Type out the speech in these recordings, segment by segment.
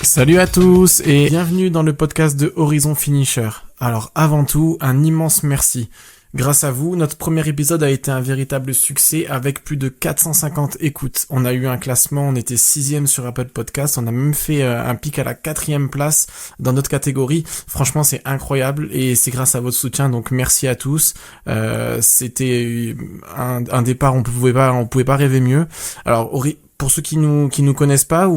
Salut à tous et bienvenue dans le podcast de Horizon Finisher. Alors avant tout, un immense merci. Grâce à vous, notre premier épisode a été un véritable succès avec plus de 450 écoutes. On a eu un classement, on était 6e sur Apple Podcast, on a même fait un pic à la 4e place dans notre catégorie. Franchement, c'est incroyable et c'est grâce à votre soutien, donc merci à tous. C'était un départ, on pouvait pas rêver mieux. Alors, pour ceux qui nous connaissent pas,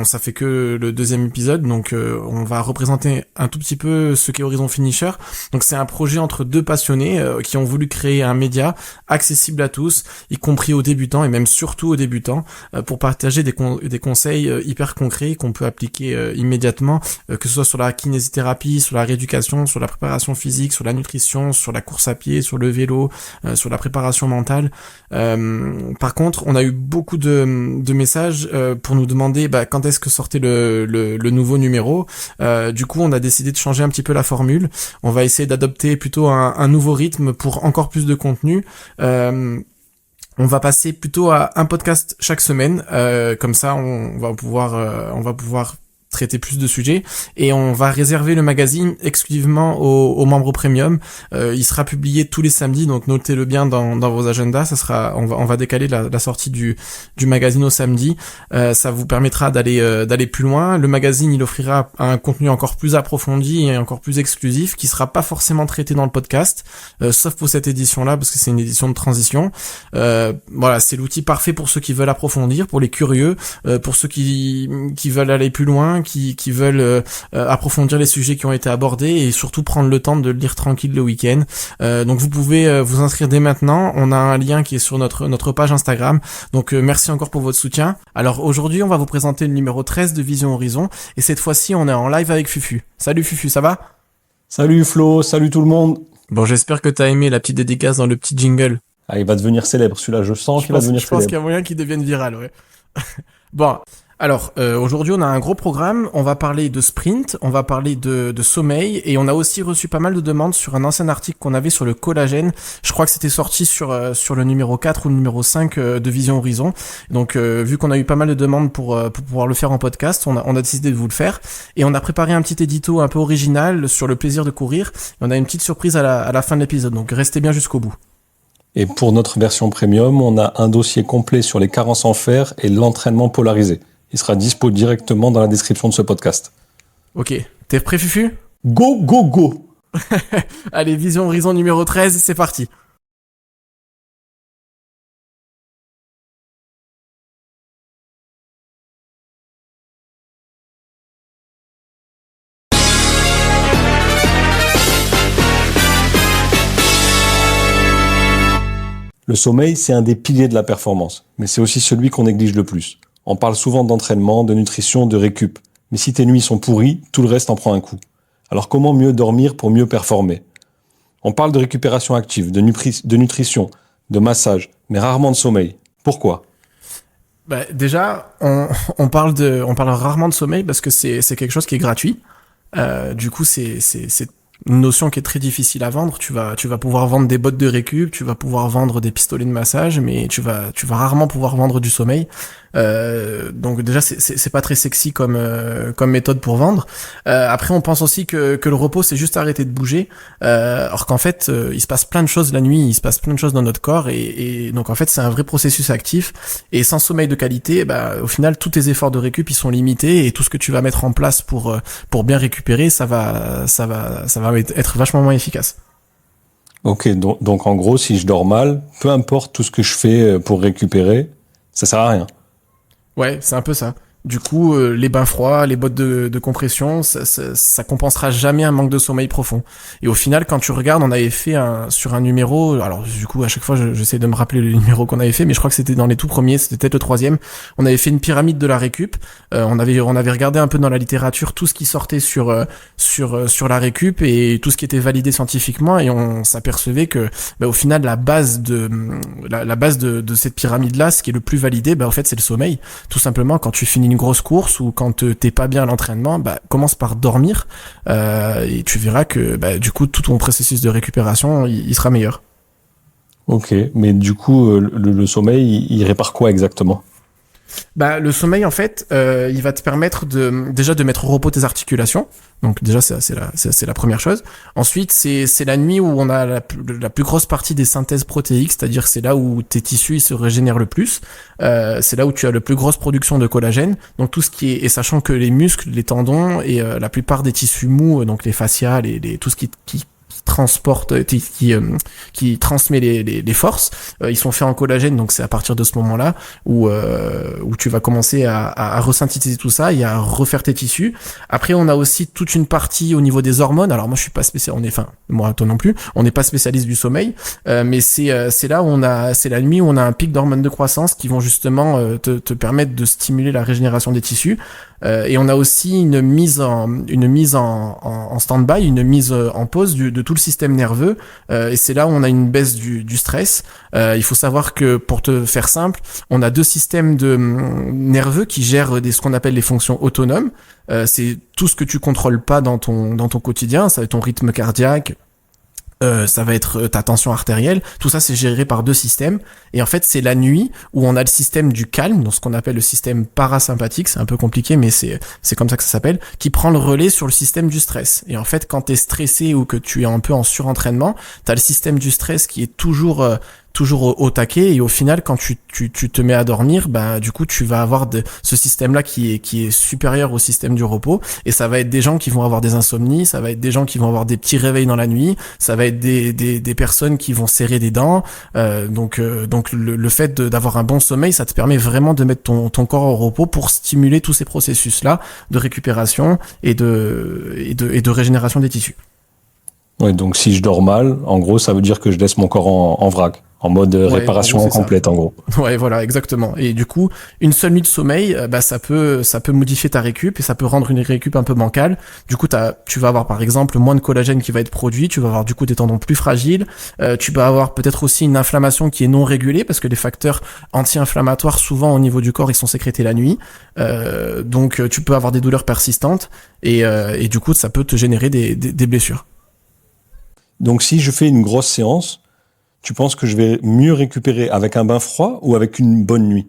ça fait que le deuxième épisode, donc on va représenter un tout petit peu ce qu'est Horizon Finisher. Donc c'est un projet entre deux passionnés qui ont voulu créer un média accessible à tous, y compris aux débutants et même surtout aux débutants, pour partager des conseils hyper concrets qu'on peut appliquer immédiatement, que ce soit sur la kinésithérapie, sur la rééducation, sur la préparation physique, sur la nutrition, sur la course à pied, sur le vélo, sur la préparation mentale. Par contre, on a eu beaucoup de messages pour nous demander quand est-ce que sortait le nouveau numéro. Du coup, on a décidé de changer un petit peu la formule. On va essayer d'adopter plutôt un nouveau rythme pour encore plus de contenu. On va passer plutôt à un podcast chaque semaine. Comme ça, on va pouvoir traiter plus de sujets et on va réserver le magazine exclusivement aux membres premium. Il sera publié tous les samedis, donc notez-le bien dans vos agendas. On va décaler la sortie du magazine au samedi. Ça vous permettra d'aller plus loin. Le magazine, il offrira un contenu encore plus approfondi et encore plus exclusif qui sera pas forcément traité dans le podcast, sauf pour cette édition-là parce que c'est une édition de transition. Voilà, c'est l'outil parfait pour ceux qui veulent approfondir, pour les curieux, pour ceux qui veulent aller plus loin, qui veulent approfondir les sujets qui ont été abordés et surtout prendre le temps de le lire tranquille le week-end. Donc vous pouvez vous inscrire dès maintenant. On a un lien qui est sur notre page Instagram. Donc merci encore pour votre soutien. Alors aujourd'hui, on va vous présenter le numéro 13 de Vision Horizon et cette fois-ci, on est en live avec Fufu. Salut Fufu, ça va ? Salut Flo, salut tout le monde. Bon, j'espère que t'as aimé la petite dédicace dans le petit jingle. Ah, il va devenir célèbre celui-là, je sens qu'il va devenir célèbre. Je pense qu'il y a moyen qu'il devienne viral, ouais. Bon, alors aujourd'hui on a un gros programme, on va parler de sprint, on va parler de sommeil et on a aussi reçu pas mal de demandes sur un ancien article qu'on avait sur le collagène. Je crois que c'était sorti sur le numéro 4 ou le numéro 5 de Vision Horizon. Donc vu qu'on a eu pas mal de demandes pour pouvoir le faire en podcast, on a décidé de vous le faire et on a préparé un petit édito un peu original sur le plaisir de courir et on a une petite surprise à la fin de l'épisode, donc restez bien jusqu'au bout. Et pour notre version premium, on a un dossier complet sur les carences en fer et l'entraînement polarisé. Il sera dispo directement dans la description de ce podcast. Ok, t'es prêt Fufu ? Go, go, go. Allez, Vision Horizon numéro 13, c'est parti. Le sommeil, c'est un des piliers de la performance, mais c'est aussi celui qu'on néglige le plus. On parle souvent d'entraînement, de nutrition, de récup. Mais si tes nuits sont pourries, tout le reste en prend un coup. Alors comment mieux dormir pour mieux performer ? On parle de récupération active, de nutrition, de massage, mais rarement de sommeil. Pourquoi ? Déjà, on parle rarement de sommeil parce que c'est quelque chose qui est gratuit. Du coup, c'est une notion qui est très difficile à vendre. Tu vas pouvoir vendre des bottes de récup, tu vas pouvoir vendre des pistolets de massage, mais tu vas rarement pouvoir vendre du sommeil. Donc déjà c'est pas très sexy comme méthode pour vendre. Après on pense aussi que le repos c'est juste arrêter de bouger, alors qu'en fait il se passe plein de choses la nuit, il se passe plein de choses dans notre corps et donc en fait c'est un vrai processus actif et sans sommeil de qualité, au final tous tes efforts de récup ils sont limités et tout ce que tu vas mettre en place pour bien récupérer ça va être vachement moins efficace. Ok, donc en gros si je dors mal, peu importe tout ce que je fais pour récupérer, ça sert à rien. Ouais, c'est un peu ça. Du coup, les bains froids, les bottes de compression, ça compensera jamais un manque de sommeil profond. Et au final, quand tu regardes, on avait fait sur un numéro, alors du coup, à chaque fois, j'essaie de me rappeler le numéro qu'on avait fait, mais je crois que c'était dans les tout premiers, c'était peut-être le 3e. On avait fait une pyramide de la récup. On avait regardé un peu dans la littérature tout ce qui sortait sur la récup et tout ce qui était validé scientifiquement, et on s'apercevait que, au final, la base de cette pyramide-là, ce qui est le plus validé, en fait, c'est le sommeil. Tout simplement, quand tu finis une grosse course ou quand t'es pas bien à l'entraînement, bah commence par dormir et tu verras que du coup tout ton processus de récupération il sera meilleur. Ok, mais du coup, le sommeil, il répare quoi exactement? Le sommeil en fait, il va te permettre déjà de mettre au repos tes articulations. Donc déjà c'est la première chose. Ensuite c'est la nuit où on a la plus grosse partie des synthèses protéiques, c'est-à-dire c'est là où tes tissus ils se régénèrent le plus. C'est là où tu as la plus grosse production de collagène. Donc tout ce qui est, et sachant que les muscles, les tendons et la plupart des tissus mous, donc les fascias, tout ce qui transporte, qui transmet les forces, ils sont faits en collagène, donc c'est à partir de ce moment-là où tu vas commencer à resynthétiser tout ça et à refaire tes tissus. Après, on a aussi toute une partie au niveau des hormones. Alors moi, je suis pas moi, toi non plus, on n'est pas spécialiste du sommeil, mais c'est là où c'est la nuit où on a un pic d'hormones de croissance qui vont justement te permettre de stimuler la régénération des tissus. Et on a aussi une mise en stand-by, une mise en pause de tout le système nerveux. Et c'est là où on a une baisse du stress. Il faut savoir que, pour te faire simple, on a deux systèmes nerveux qui gèrent ce qu'on appelle les fonctions autonomes. C'est tout ce que tu contrôles pas dans ton quotidien. Ça va être ton rythme cardiaque. Ça va être ta tension artérielle, tout ça c'est géré par deux systèmes, et en fait c'est la nuit où on a le système du calme, donc ce qu'on appelle le système parasympathique, c'est un peu compliqué mais c'est comme ça que ça s'appelle, qui prend le relais sur le système du stress. Et en fait quand t'es stressé ou que tu es un peu en surentraînement, t'as le système du stress qui est toujours au taquet, et au final quand tu te mets à dormir, du coup tu vas avoir ce système là qui est supérieur au système du repos, et ça va être des gens qui vont avoir des insomnies, ça va être des gens qui vont avoir des petits réveils dans la nuit, ça va être des personnes qui vont serrer des dents, donc le fait d'avoir un bon sommeil, ça te permet vraiment de mettre ton corps au repos pour stimuler tous ces processus là de récupération et de régénération des tissus. Ouais, donc si je dors mal, en gros, ça veut dire que je laisse mon corps en vrac, en mode réparation incomplète, en gros. Ouais, voilà, exactement. Et du coup, une seule nuit de sommeil, ça peut modifier ta récup, et ça peut rendre une récup un peu bancale. Du coup, tu vas avoir par exemple moins de collagène qui va être produit, tu vas avoir du coup des tendons plus fragiles, tu vas avoir peut-être aussi une inflammation qui est non régulée, parce que les facteurs anti-inflammatoires, souvent au niveau du corps, ils sont sécrétés la nuit. Donc tu peux avoir des douleurs persistantes, et du coup, ça peut te générer des blessures. Donc si je fais une grosse séance, tu penses que je vais mieux récupérer avec un bain froid ou avec une bonne nuit?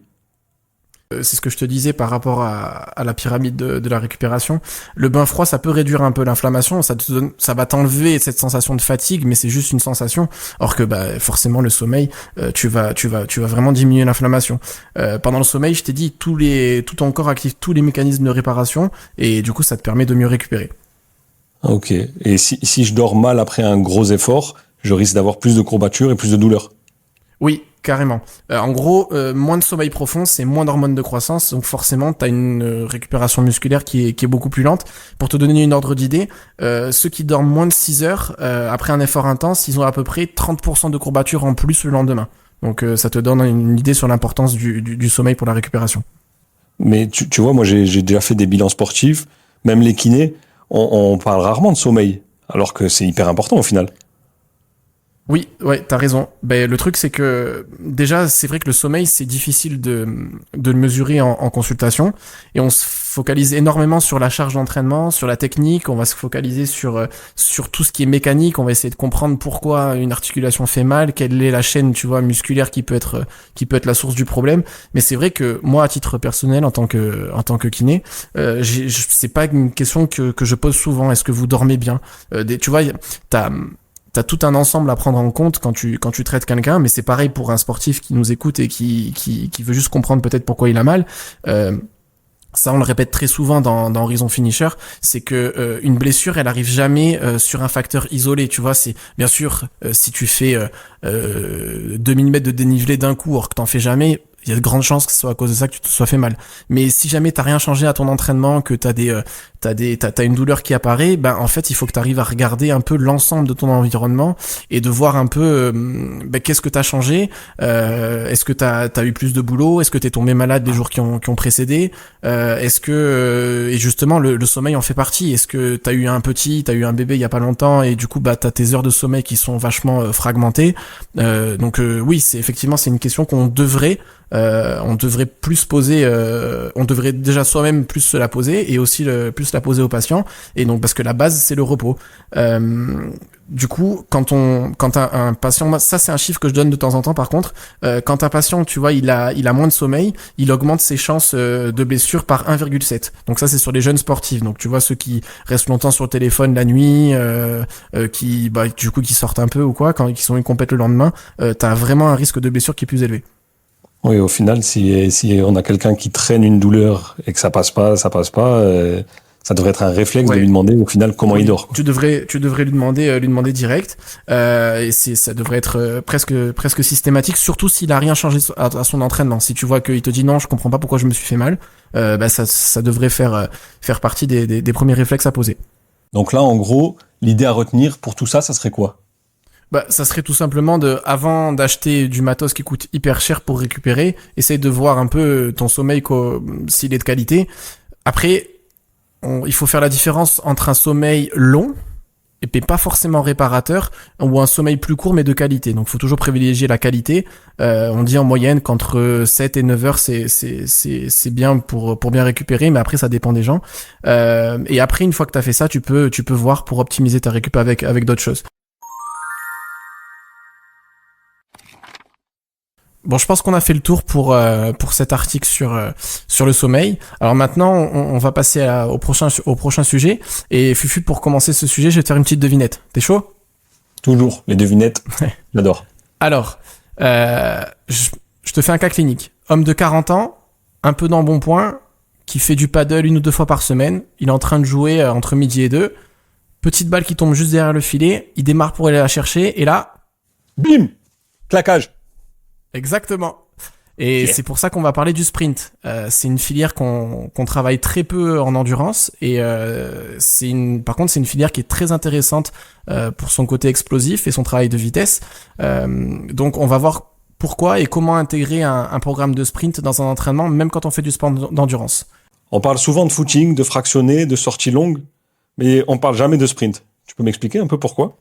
C'est ce que je te disais par rapport à la pyramide de la récupération. Le bain froid, ça peut réduire un peu l'inflammation, ça va t'enlever cette sensation de fatigue, mais c'est juste une sensation. Or que forcément le sommeil, tu vas vraiment diminuer l'inflammation. Pendant le sommeil, je t'ai dit, tout ton corps active tous les mécanismes de réparation, et du coup ça te permet de mieux récupérer. Ok. Et si je dors mal après un gros effort, je risque d'avoir plus de courbatures et plus de douleurs? Oui, carrément. En gros, moins de sommeil profond, c'est moins d'hormones de croissance, donc forcément, t'as une récupération musculaire qui est beaucoup plus lente. Pour te donner une ordre d'idée, ceux qui dorment moins de 6 heures, après un effort intense, ils ont à peu près 30% de courbatures en plus le lendemain. Donc ça te donne une idée sur l'importance du sommeil pour la récupération. Mais tu vois, moi j'ai déjà fait des bilans sportifs, même les kinés, on parle rarement de sommeil, alors que c'est hyper important au final. Oui, ouais, t'as raison. Le truc, c'est que déjà, c'est vrai que le sommeil, c'est difficile de le mesurer en consultation, et on se focalise énormément sur la charge d'entraînement, sur la technique. On va se focaliser sur tout ce qui est mécanique. On va essayer de comprendre pourquoi une articulation fait mal, quelle est la chaîne, tu vois, musculaire qui peut être la source du problème. Mais c'est vrai que moi, à titre personnel, en tant que kiné, c'est pas une question que je pose souvent. Est-ce que vous dormez bien? Tu vois, t'as tout un ensemble à prendre en compte quand tu traites quelqu'un, mais c'est pareil pour un sportif qui nous écoute et qui veut juste comprendre peut-être pourquoi il a mal. Ça, on le répète très souvent dans Horizon Finisher, c'est que une blessure, elle arrive jamais sur un facteur isolé. Tu vois, c'est bien sûr si tu fais 2000 mètres de dénivelé d'un coup, or que t'en fais jamais, il y a de grandes chances que ce soit à cause de ça que tu te sois fait mal. Mais si jamais t'as rien changé à ton entraînement, que t'as une douleur qui apparaît, en fait, il faut que t'arrives à regarder un peu l'ensemble de ton environnement et de voir un peu qu'est-ce que t'as changé. Est-ce que t'as eu plus de boulot? Est-ce que t'es tombé malade les jours qui ont précédé? Est-ce que et justement le sommeil en fait partie. Est-ce que t'as eu un bébé il y a pas longtemps et du coup t'as tes heures de sommeil qui sont vachement fragmentées. Donc oui, c'est une question qu'on devrait on devrait plus poser, on devrait déjà soi-même plus se la poser et aussi plus la poser aux patients. Et donc parce que la base c'est le repos. Du coup, quand un patient, ça c'est un chiffre que je donne de temps en temps par contre, quand un patient, tu vois, il a moins de sommeil, il augmente ses chances de blessure par 1,7. Donc ça c'est sur les jeunes sportifs. Donc tu vois ceux qui restent longtemps sur le téléphone la nuit, qui sortent un peu ou quoi, quand ils sont incomplètes le lendemain, t'as vraiment un risque de blessure qui est plus élevé. Oui, au final, si on a quelqu'un qui traîne une douleur et que ça passe pas, ça devrait être un réflexe de lui demander au final comment il dort. Tu devrais lui demander direct. Et ça devrait être presque systématique, surtout s'il a rien changé à son entraînement. Si tu vois qu'il te dit non, je comprends pas pourquoi je me suis fait mal, ça devrait faire partie des premiers réflexes à poser. Donc là, en gros, l'idée à retenir pour tout ça, ça serait quoi? Ça serait tout simplement avant d'acheter du matos qui coûte hyper cher pour récupérer, essaye de voir un peu ton sommeil s'il est de qualité. Après, il faut faire la différence entre un sommeil long et pas forcément réparateur ou un sommeil plus court mais de qualité. Donc il faut toujours privilégier la qualité. On dit en moyenne qu'entre 7 et 9 heures c'est bien pour bien récupérer, mais après ça dépend des gens. Et après une fois que tu as fait ça, tu peux voir pour optimiser ta récup avec d'autres choses. Bon, je pense qu'on a fait le tour pour cet article sur le sommeil. Alors maintenant, on va passer au prochain sujet. Et Fufu, pour commencer ce sujet, je vais te faire une petite devinette. T'es chaud? Toujours, les devinettes, j'adore. Alors, je te fais un cas clinique. Homme de 40 ans, un peu d'embonpoint, qui fait du paddle 1 ou 2 fois par semaine. Il est en train de jouer entre midi et 2. Petite balle qui tombe juste derrière le filet. Il démarre pour aller la chercher. Et là... Bim! Claquage! Exactement. Et c'est pour ça qu'on va parler du sprint. C'est une filière qu'on travaille très peu en endurance et par contre c'est une filière qui est très intéressante pour son côté explosif et son travail de vitesse. Donc on va voir pourquoi et comment intégrer un programme de sprint dans un entraînement, même quand on fait du sport d'endurance. On parle souvent de footing, de fractionné, de sorties longues, mais on parle jamais de sprint. Tu peux m'expliquer un peu pourquoi ?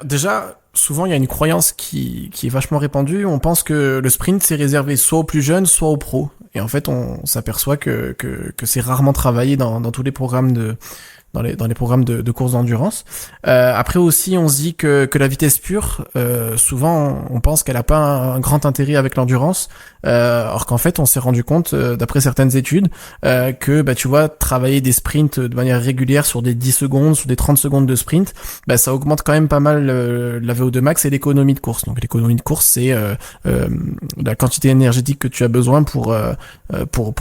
Déjà, souvent il y a une croyance qui est vachement répandue. On pense que le sprint c'est réservé soit aux plus jeunes, soit aux pros. Et en fait, on s'aperçoit que c'est rarement travaillé dans tous les programmes dans les programmes de course d'endurance. Après aussi, on se dit que la vitesse pure, souvent on pense qu'elle a pas un grand intérêt avec l'endurance, alors qu'en fait on s'est rendu compte d'après certaines études que tu vois, travailler des sprints de manière régulière sur des 10 secondes, sur des 30 secondes de sprint, ça augmente quand même pas mal la VO2 max et l'économie de course. Donc l'économie de course, c'est la quantité énergétique que tu as besoin pour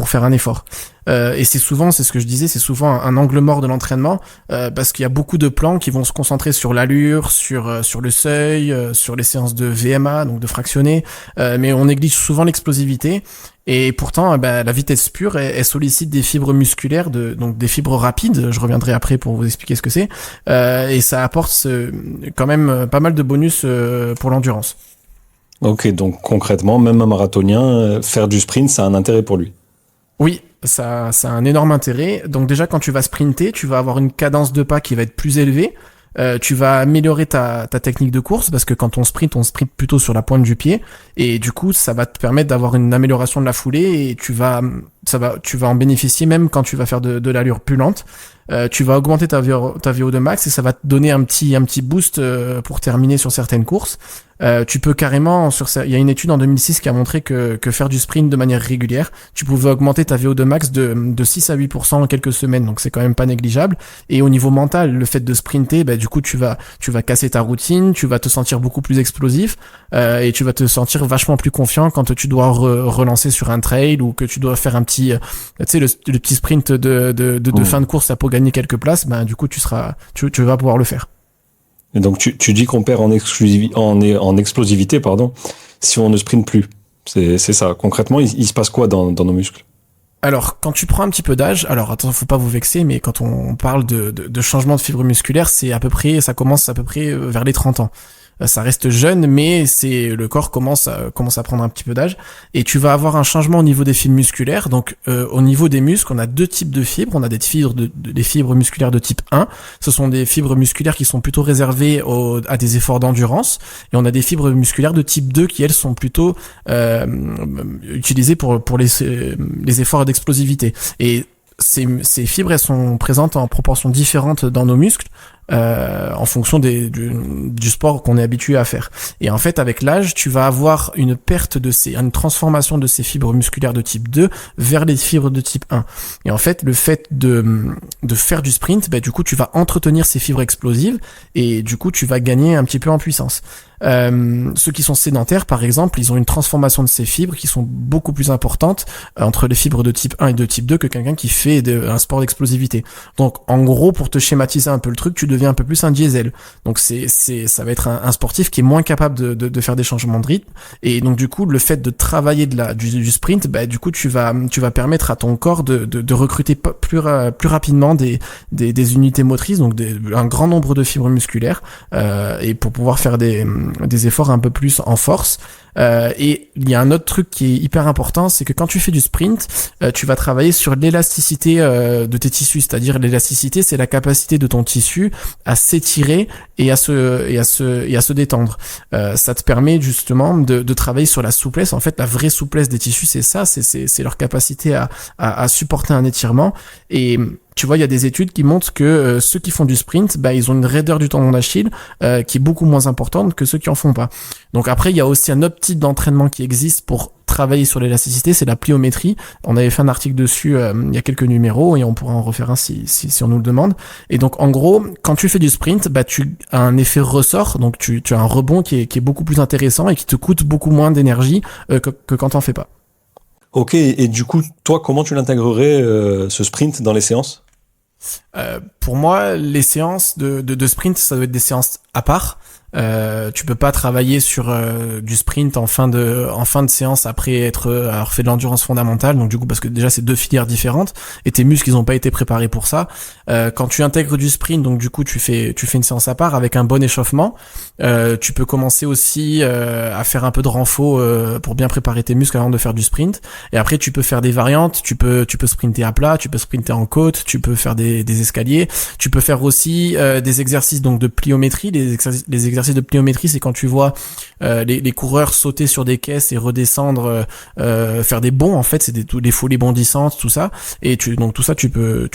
faire un effort. Et c'est ce que je disais, c'est souvent un angle mort de l'entraînement, parce qu'il y a beaucoup de plans qui vont se concentrer sur l'allure, sur le seuil, sur les séances de VMA, donc de fractionné, mais on néglige souvent l'explosivité. Et pourtant, la vitesse pure, elle sollicite des fibres musculaires, donc des fibres rapides. Je reviendrai après pour vous expliquer ce que c'est. Et ça apporte quand même pas mal de bonus pour l'endurance. Ok, donc concrètement, même un marathonien, faire du sprint, ça a un intérêt pour lui. Oui, ça a un énorme intérêt. Donc déjà, quand tu vas sprinter, tu vas avoir une cadence de pas qui va être plus élevée. Tu vas améliorer ta technique de course parce que quand on sprint plutôt sur la pointe du pied et du coup, ça va te permettre d'avoir une amélioration de la foulée et tu vas en bénéficier même quand tu vas faire de l'allure plus lente. Tu vas augmenter ta VO2 max et ça va te donner un petit boost pour terminer sur certaines courses. Tu peux carrément, il y a une étude en 2006 qui a montré que faire du sprint de manière régulière, tu pouvais augmenter ta VO2 max de 6 à 8% en quelques semaines, donc c'est quand même pas négligeable. Et au niveau mental, le fait de sprinter, du coup tu vas casser ta routine, tu vas te sentir beaucoup plus explosif et tu vas te sentir vachement plus confiant quand tu dois relancer sur un trail ou que tu dois faire un petit, le petit sprint de fin de course pour gagner quelques places. Du coup tu vas pouvoir le faire. Et donc tu dis qu'on perd en explosivité, si on ne sprinte plus. C'est ça. Concrètement, il se passe quoi dans nos muscles? Alors, quand tu prends un petit peu d'âge, alors attends, faut pas vous vexer, mais quand on parle de changement de fibre musculaire, ça commence à peu près vers les 30 ans. Ça reste jeune, mais le corps commence à prendre un petit peu d'âge. Et tu vas avoir un changement au niveau des fibres musculaires. Donc, au niveau des muscles, on a deux types de fibres. On a des fibres musculaires de type 1. Ce sont des fibres musculaires qui sont plutôt réservées à des efforts d'endurance. Et on a des fibres musculaires de type 2 qui, elles, sont plutôt utilisées pour les efforts d'explosivité. Et ces fibres, elles sont présentes en proportions différentes dans nos muscles. En fonction du sport qu'on est habitué à faire. Et en fait, avec l'âge, tu vas avoir une transformation de ces fibres musculaires de type 2 vers les fibres de type 1. Et en fait, le fait de faire du sprint, du coup, tu vas entretenir ces fibres explosives et du coup, tu vas gagner un petit peu en puissance. Ceux qui sont sédentaires, par exemple, ils ont une transformation de ces fibres qui sont beaucoup plus importantes entre les fibres de type 1 et de type 2 que quelqu'un qui fait un sport d'explosivité. Donc, en gros, pour te schématiser un peu le truc, tu deviens un peu plus un diesel. Donc, ça va être un sportif qui est moins capable de faire des changements de rythme. Et donc, du coup, le fait de travailler du sprint, du coup, tu vas permettre à ton corps de recruter plus rapidement des unités motrices, donc un grand nombre de fibres musculaires, et pour pouvoir faire des efforts un peu plus en force. Et il y a un autre truc qui est hyper important, c'est que quand tu fais du sprint, tu vas travailler sur l'élasticité de tes tissus, c'est-à-dire l'élasticité, c'est la capacité de ton tissu à s'étirer et à se détendre. Ça te permet justement de travailler sur la souplesse. En fait, la vraie souplesse des tissus, c'est leur capacité à supporter un étirement. Et tu vois, il y a des études qui montrent que ceux qui font du sprint, ils ont une raideur du tendon d'Achille qui est beaucoup moins importante que ceux qui en font pas. Donc après, il y a aussi un autre type d'entraînement qui existe pour travailler sur l'élasticité, c'est la pliométrie. On avait fait un article dessus il y a quelques numéros et on pourra en refaire un si on nous le demande. Et donc en gros, quand tu fais du sprint, tu as un effet ressort, donc tu as un rebond qui est beaucoup plus intéressant et qui te coûte beaucoup moins d'énergie que quand t'en fais pas. Ok, et du coup, toi, comment tu l'intégrerais ce sprint dans les séances ? Pour moi, les séances de sprint, ça doit être des séances à part. Tu peux pas travailler sur du sprint en fin de séance après avoir fait de l'endurance fondamentale, donc du coup parce que déjà c'est deux filières différentes et tes muscles ils ont pas été préparés pour ça. Quand tu intègres du sprint, donc du coup tu fais une séance à part avec un bon échauffement. Tu peux commencer aussi à faire un peu de renfo pour bien préparer tes muscles avant de faire du sprint. Et après tu peux faire des variantes, tu peux sprinter à plat, tu peux sprinter en côte, tu peux faire des escaliers, tu peux faire aussi des exercices donc de pliométrie. Les exercices de pliométrie, c'est quand tu vois les coureurs sauter sur des caisses et redescendre, faire des bonds. En fait, c'est des foulées bondissantes, tout ça. Et donc tout ça, tu peux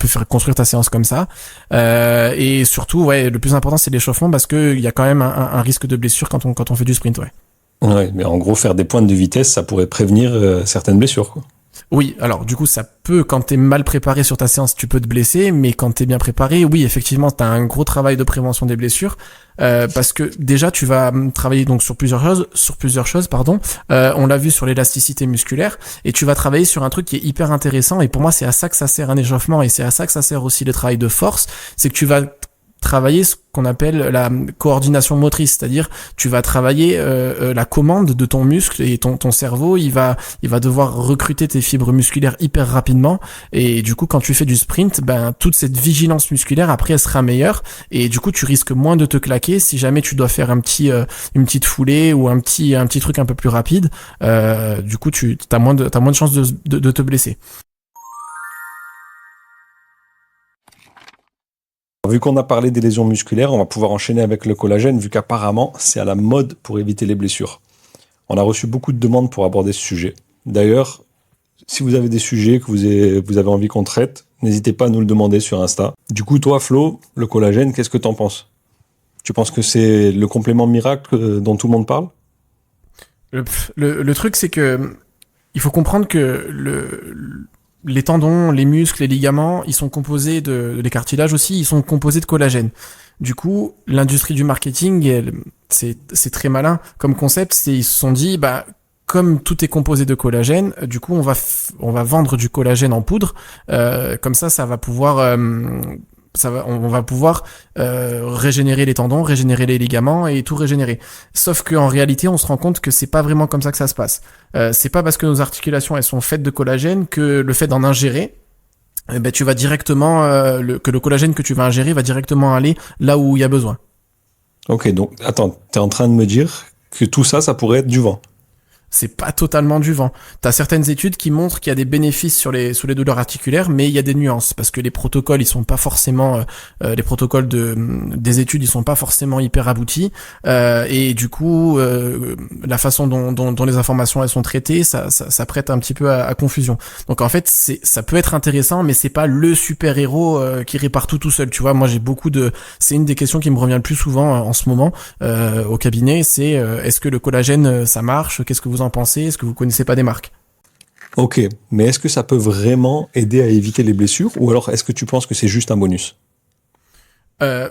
faire construire ta séance comme ça. Et surtout, ouais, le plus important c'est l'échauffement parce que il y a quand même un risque de blessure quand on fait du sprint, ouais. Ouais, mais en gros, faire des pointes de vitesse, ça pourrait prévenir certaines blessures, quoi. Oui, alors du coup ça peut, quand t'es mal préparé sur ta séance, tu peux te blesser, mais quand t'es bien préparé, oui, effectivement, t'as un gros travail de prévention des blessures, parce que déjà tu vas travailler donc sur plusieurs choses, on l'a vu sur l'élasticité musculaire, et tu vas travailler sur un truc qui est hyper intéressant, et pour moi c'est à ça que ça sert un échauffement, et c'est à ça que ça sert aussi le travail de force, c'est que tu vas travailler ce qu'on appelle la coordination motrice, c'est-à-dire tu vas travailler la commande de ton muscle et ton cerveau, il va devoir recruter tes fibres musculaires hyper rapidement et du coup quand tu fais du sprint, toute cette vigilance musculaire après elle sera meilleure et du coup tu risques moins de te claquer si jamais tu dois faire une petite foulée ou un petit truc un peu plus rapide, du coup t'as moins de chances de te blesser. Vu qu'on a parlé des lésions musculaires, on va pouvoir enchaîner avec le collagène, vu qu'apparemment, c'est à la mode pour éviter les blessures. On a reçu beaucoup de demandes pour aborder ce sujet. D'ailleurs, si vous avez des sujets que vous avez envie qu'on traite, n'hésitez pas à nous le demander sur Insta. Du coup, toi, Flo, le collagène, qu'est-ce que t'en penses ? Tu penses que c'est le complément miracle dont tout le monde parle ? Le truc, c'est que il faut comprendre que les tendons, les muscles, les ligaments, ils sont composés les cartilages aussi, ils sont composés de collagène. Du coup, l'industrie du marketing, c'est très malin comme concept. Ils se sont dit, comme tout est composé de collagène, du coup, on va vendre du collagène en poudre. Comme ça va pouvoir on va pouvoir régénérer les tendons, régénérer les ligaments et tout régénérer. Sauf qu'en réalité, on se rend compte que c'est pas vraiment comme ça que ça se passe. C'est pas parce que nos articulations elles sont faites de collagène que le fait d'en ingérer, tu vas directement que le collagène que tu vas ingérer va directement aller là où il y a besoin. Ok, donc attends, t'es en train de me dire que tout ça, ça pourrait être du vent. C'est pas totalement du vent. T'as certaines études qui montrent qu'il y a des bénéfices sur les douleurs articulaires, mais il y a des nuances parce que les protocoles, ils sont pas forcément les protocoles des études, ils sont pas forcément hyper aboutis et du coup la façon dont les informations elles sont traitées, ça prête un petit peu à confusion. Donc en fait, ça peut être intéressant, mais c'est pas le super héros qui répare tout seul. Tu vois, moi c'est une des questions qui me revient le plus souvent en ce moment au cabinet, c'est est-ce que le collagène ça marche? Qu'est-ce que vous en pensez? Est-ce que vous connaissez pas des marques? Ok, mais est-ce que ça peut vraiment aider à éviter les blessures ou alors est-ce que tu penses que c'est juste un bonus?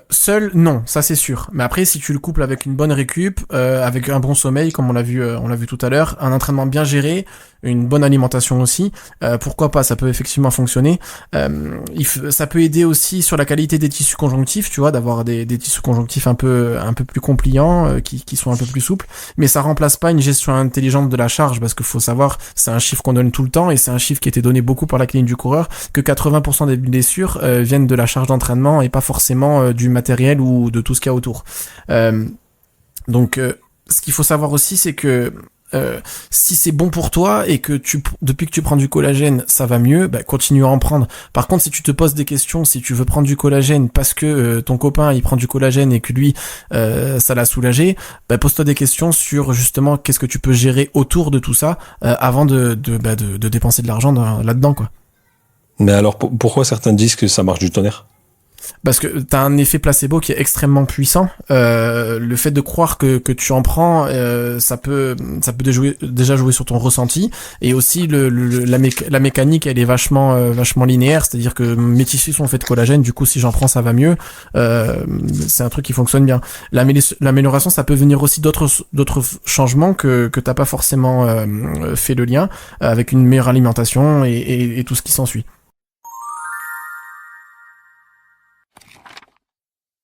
Seul, non, ça c'est sûr. Mais après, si tu le couples avec une bonne récup, avec un bon sommeil, comme on l'a vu tout à l'heure, un entraînement bien géré, une bonne alimentation aussi, pourquoi pas? Ça peut effectivement fonctionner. Ça peut aider aussi sur la qualité des tissus conjonctifs, tu vois, d'avoir des tissus conjonctifs un peu plus compliants, qui sont un peu plus souples. Mais ça remplace pas une gestion intelligente de la charge, parce qu'il faut savoir, c'est un chiffre qu'on donne tout le temps et c'est un chiffre qui a été donné beaucoup par la clinique du coureur, que 80% des blessures viennent de la charge d'entraînement et pas forcément du matériel ou de tout ce qu'il y a autour. Donc, ce qu'il faut savoir aussi, c'est que si c'est bon pour toi et que depuis que tu prends du collagène, ça va mieux, bah, continue à en prendre. Par contre, si tu te poses des questions, si tu veux prendre du collagène parce que ton copain il prend du collagène et que lui ça l'a soulagé, bah, pose-toi des questions sur justement qu'est-ce que tu peux gérer autour de tout ça avant de dépenser de l'argent là-dedans, quoi. Mais alors pourquoi certains disent que ça marche du tonnerre? Parce que t'as un effet placebo qui est extrêmement puissant. Le fait de croire que tu en prends, ça peut déjà jouer sur ton ressenti. Et aussi la mécanique, elle est vachement linéaire. C'est-à-dire que mes tissus sont faits de collagène. Du coup, si j'en prends, ça va mieux. C'est un truc qui fonctionne bien. L'amélioration, ça peut venir aussi d'autres changements que t'as pas forcément fait le lien avec une meilleure alimentation et tout ce qui s'ensuit.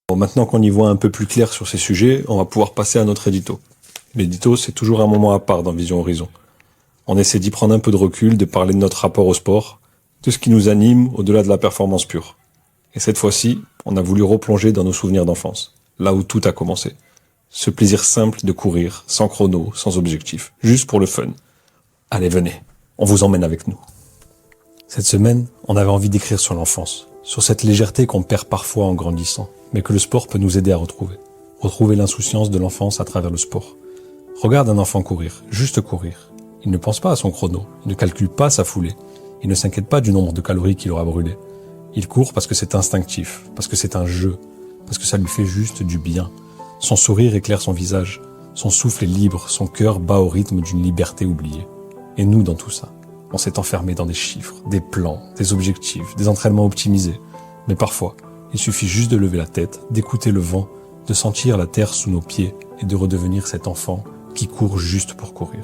Bon, maintenant qu'on y voit un peu plus clair sur ces sujets, on va pouvoir passer à notre édito. L'édito, c'est toujours un moment à part dans Vision Horizon. On essaie d'y prendre un peu de recul, de parler de notre rapport au sport, de ce qui nous anime au-delà de la performance pure. Et cette fois-ci, on a voulu replonger dans nos souvenirs d'enfance, là où tout a commencé. Ce plaisir simple de courir, sans chrono, sans objectif, juste pour le fun. Allez, venez, on vous emmène avec nous. Cette semaine, on avait envie d'écrire sur l'enfance, sur cette légèreté qu'on perd parfois en grandissant, mais que le sport peut nous aider à retrouver. Retrouver l'insouciance de l'enfance à travers le sport. Regarde un enfant courir, juste courir. Il ne pense pas à son chrono, il ne calcule pas sa foulée, il ne s'inquiète pas du nombre de calories qu'il aura brûlées. Il court parce que c'est instinctif, parce que c'est un jeu, parce que ça lui fait juste du bien. Son sourire éclaire son visage, son souffle est libre, son cœur bat au rythme d'une liberté oubliée. Et nous, dans tout ça, on s'est enfermé dans des chiffres, des plans, des objectifs, des entraînements optimisés. Mais parfois, il suffit juste de lever la tête, d'écouter le vent, de sentir la terre sous nos pieds et de redevenir cet enfant qui court juste pour courir.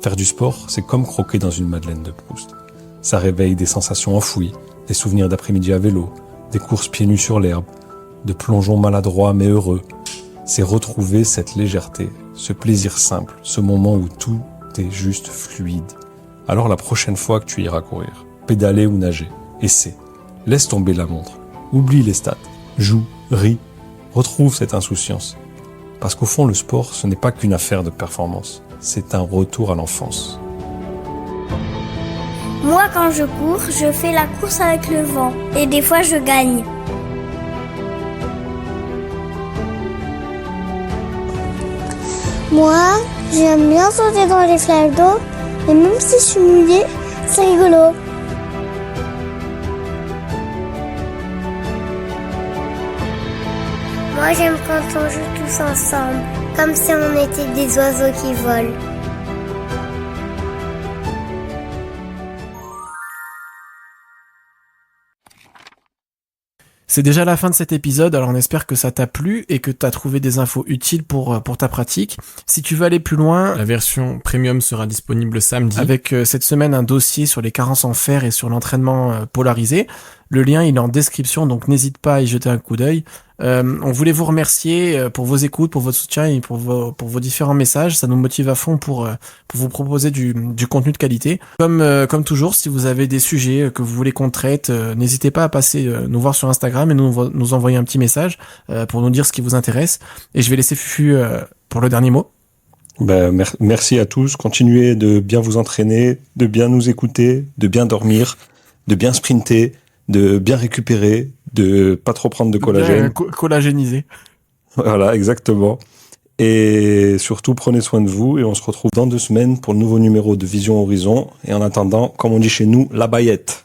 Faire du sport, c'est comme croquer dans une Madeleine de Proust. Ça réveille des sensations enfouies, des souvenirs d'après-midi à vélo, des courses pieds nus sur l'herbe, de plongeons maladroits mais heureux. C'est retrouver cette légèreté, ce plaisir simple, ce moment où tout est juste fluide. Alors la prochaine fois que tu iras courir, pédaler ou nager, essaie. Laisse tomber la montre. Oublie les stats. Joue, ris. Retrouve cette insouciance. Parce qu'au fond, le sport, ce n'est pas qu'une affaire de performance. C'est un retour à l'enfance. Moi, quand je cours, je fais la course avec le vent. Et des fois, je gagne. Moi, j'aime bien sauter dans les flaques d'eau. Et même si je suis mouillée, c'est rigolo. Moi, j'aime quand on joue tous ensemble, comme si on était des oiseaux qui volent. C'est déjà la fin de cet épisode, alors on espère que ça t'a plu et que t'as trouvé des infos utiles pour ta pratique. Si tu veux aller plus loin, la version premium sera disponible samedi, avec cette semaine un dossier sur les carences en fer et sur l'entraînement polarisé. Le lien il est en description, donc n'hésite pas à y jeter un coup d'œil. On voulait vous remercier pour vos écoutes, pour votre soutien et pour vos différents messages. Ça nous motive à fond pour vous proposer du contenu de qualité. Comme toujours, si vous avez des sujets que vous voulez qu'on traite, n'hésitez pas à passer nous voir sur Instagram et nous envoyer un petit message pour nous dire ce qui vous intéresse. Et je vais laisser Fufu pour le dernier mot. Merci à tous. Continuez de bien vous entraîner, de bien nous écouter, de bien dormir, de bien sprinter, de bien récupérer, de pas trop prendre de collagène. Collagéniser. Voilà, exactement. Et surtout, prenez soin de vous et on se retrouve dans 2 semaines pour le nouveau numéro de Vision Horizon. Et en attendant, comme on dit chez nous, la baillette.